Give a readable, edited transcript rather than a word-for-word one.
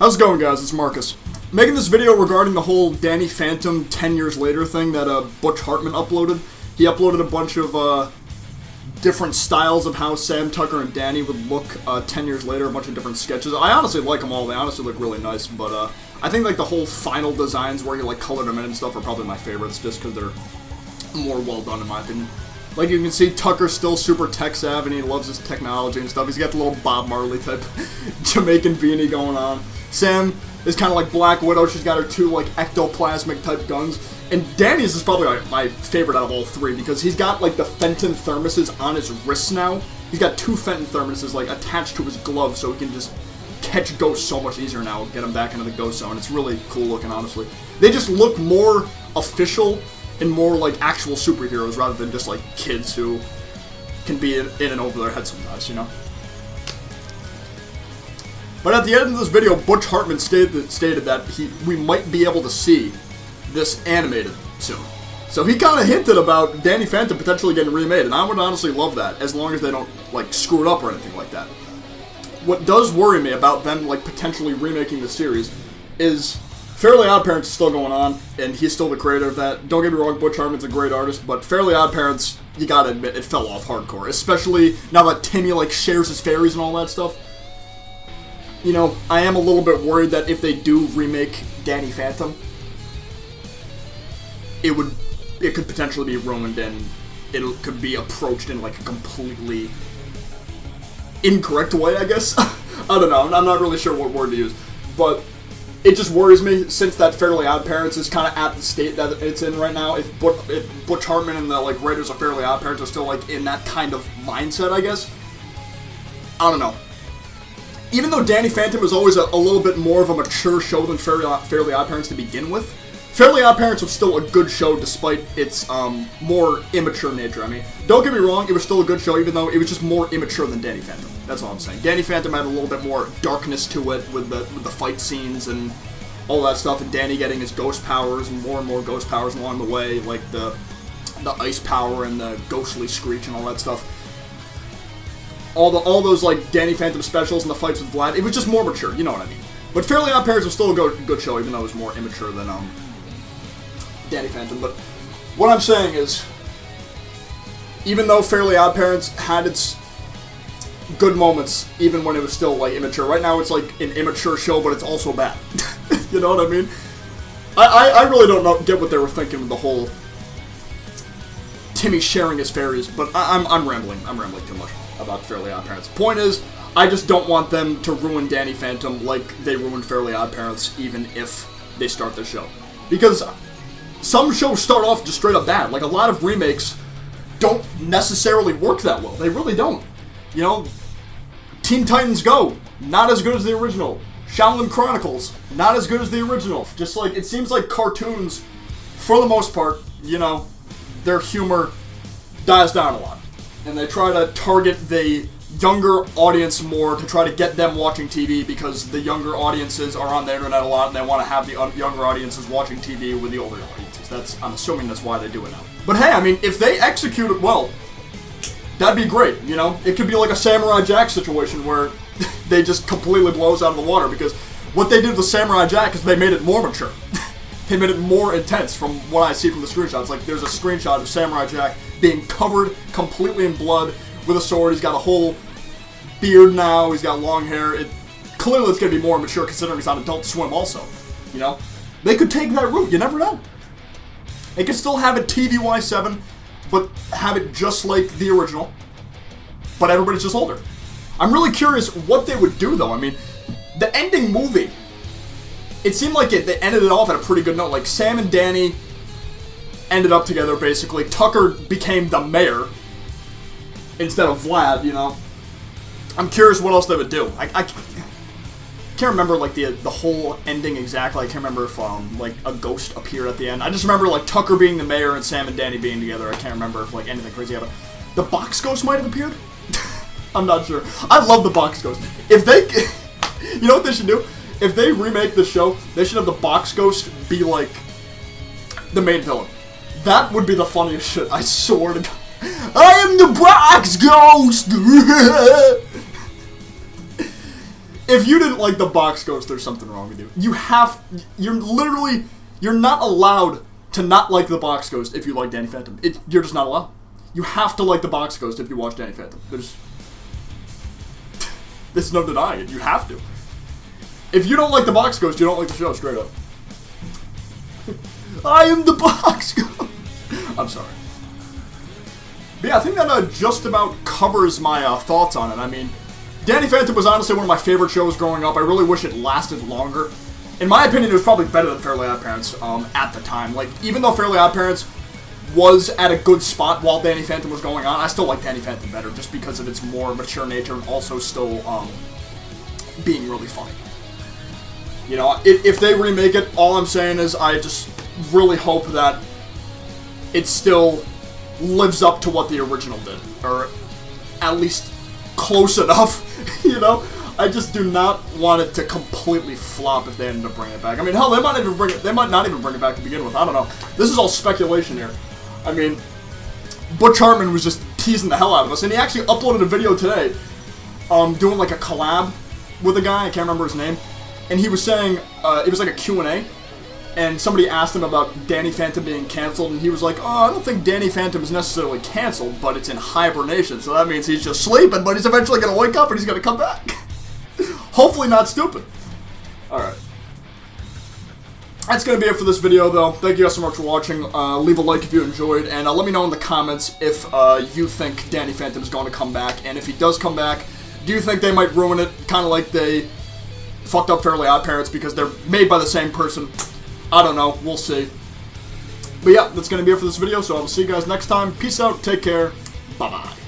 How's it going, guys? It's Marcus. Making this video regarding the whole Danny Phantom 10 years later thing that Butch Hartman uploaded. He uploaded a bunch of different styles of how Sam, Tucker, and Danny would look 10 years later, a bunch of different sketches. I honestly like them all. They honestly look really nice, but I think like the whole final designs where he like colored them in and stuff are probably my favorites just because they're more well done in my opinion. Like you can see, Tucker's still super tech savvy and he loves his technology and stuff. He's got the little Bob Marley type Jamaican beanie going on. Sam is kind of like Black Widow. She's got her two like ectoplasmic type guns. And Danny's is probably my favorite out of all three because he's got like the Fenton thermoses on his wrists now. He's got two Fenton thermoses like attached to his glove so he can just catch ghosts so much easier now, get him back into the ghost zone. It's really cool looking, honestly. They just look more official and more like actual superheroes rather than just like kids who can be in and over their head sometimes, you know? But at the end of this video, Butch Hartman stated that we might be able to see this animated soon. So he kind of hinted about Danny Phantom potentially getting remade, and I would honestly love that, as long as they don't, like, screw it up or anything like that. What does worry me about them, like, potentially remaking the series is Fairly OddParents is still going on, and he's still the creator of that. Don't get me wrong, Butch Hartman's a great artist, but Fairly OddParents, you gotta admit, it fell off hardcore, especially now that Timmy, like, shares his fairies and all that stuff. You know, I am a little bit worried that if they do remake Danny Phantom, it could potentially be ruined and it could be approached in like a completely incorrect way, I guess. I don't know, I'm not really sure what word to use, but it just worries me since that Fairly OddParents is kind of at the state that it's in right now. If Butch Hartman and the like writers of Fairly OddParents are still like in that kind of mindset, I guess. I don't know. Even though Danny Phantom is always a little bit more of a mature show than Fairly OddParents to begin with, Fairly OddParents was still a good show despite its more immature nature. I mean, don't get me wrong, it was still a good show even though it was just more immature than Danny Phantom. That's all I'm saying. Danny Phantom had a little bit more darkness to it with the fight scenes and all that stuff, and Danny getting his ghost powers and more ghost powers along the way, like the ice power and the ghostly screech and all that stuff. All those like Danny Phantom specials and the fights with Vlad, it was just more mature, you know what I mean. But Fairly OddParents was still a good show, even though it was more immature than Danny Phantom. But what I'm saying is, even though Fairly OddParents had its good moments, even when it was still like immature, right now it's like an immature show, but it's also bad. You know what I mean? I really don't get what they were thinking with the whole Timmy sharing his fairies, but I'm rambling. I'm rambling too much about Fairly OddParents. Point is, I just don't want them to ruin Danny Phantom like they ruined Fairly OddParents, even if they start the show. Because some shows start off just straight up bad. Like, a lot of remakes don't necessarily work that well. They really don't. You know, Teen Titans Go, not as good as the original. Shaolin Chronicles, not as good as the original. Just like, it seems like cartoons, for the most part, you know, their humor dies down a lot. And they try to target the younger audience more to try to get them watching TV because the younger audiences are on the internet a lot and they want to have the younger audiences watching TV with the older audiences. I'm assuming that's why they do it now. But hey, I mean, if they execute it well, that'd be great, you know? It could be like a Samurai Jack situation where they just completely blows out of the water because what they did with Samurai Jack is they made it more mature. They made it more intense from what I see from the screenshots. Like, there's a screenshot of Samurai Jack being covered completely in blood with a sword. He's got a whole beard now. He's got long hair. Clearly, it's going to be more mature considering it's on Adult Swim also. You know? They could take that route. You never know. They could still have it TVY7, but have it just like the original. But everybody's just older. I'm really curious what they would do, though. I mean, the ending movie, it seemed like they ended it off at a pretty good note. Like, Sam and Danny ended up together, basically. Tucker became the mayor instead of Vlad, you know. I'm curious what else they would do. I can't remember, like, the whole ending exactly. I can't remember if, like, a ghost appeared at the end. I just remember, like, Tucker being the mayor and Sam and Danny being together. I can't remember if, like, anything crazy happened. The box ghost might have appeared? I'm not sure. I love the box ghost. If they... You know what they should do? If they remake the show, they should have the box ghost be, like, the main villain. That would be the funniest shit, I swear to God. I am the box ghost! If you didn't like the Box Ghost, there's something wrong with you. You're not allowed to not like the Box Ghost if you like Danny Phantom. You're just not allowed. You have to like the Box Ghost if you watch Danny Phantom. There's no denying it. You have to. If you don't like the Box Ghost, you don't like the show, straight up. I am the Box Ghost. I'm sorry. But yeah, I think that just about covers my thoughts on it. I mean, Danny Phantom was honestly one of my favorite shows growing up. I really wish it lasted longer. In my opinion, it was probably better than Fairly Odd Parents at the time. Like, even though Fairly Odd Parents was at a good spot while Danny Phantom was going on, I still like Danny Phantom better just because of its more mature nature and also still being really funny. You know, if they remake it, all I'm saying is I just really hope that it still lives up to what the original did, or at least close enough, you know? I just do not want it to completely flop if they ended up bringing it back. I mean, hell, they might not even bring it back to begin with. I don't know. This is all speculation here. I mean, Butch Hartman was just teasing the hell out of us, and he actually uploaded a video today, doing like a collab with a guy, I can't remember his name, and he was saying, it was like a Q&A, and somebody asked him about Danny Phantom being canceled, and he was like, oh, I don't think Danny Phantom is necessarily canceled, but it's in hibernation, so that means he's just sleeping, but he's eventually going to wake up and he's going to come back. Hopefully not stupid. Alright. That's going to be it for this video, though. Thank you guys so much for watching. Leave a like if you enjoyed, and let me know in the comments if you think Danny Phantom is going to come back, and if he does come back, do you think they might ruin it, kind of like they fucked up Fairly Odd Parents because they're made by the same person? I don't know. We'll see. But yeah, that's going to be it for this video, so I will see you guys next time. Peace out. Take care. Bye-bye.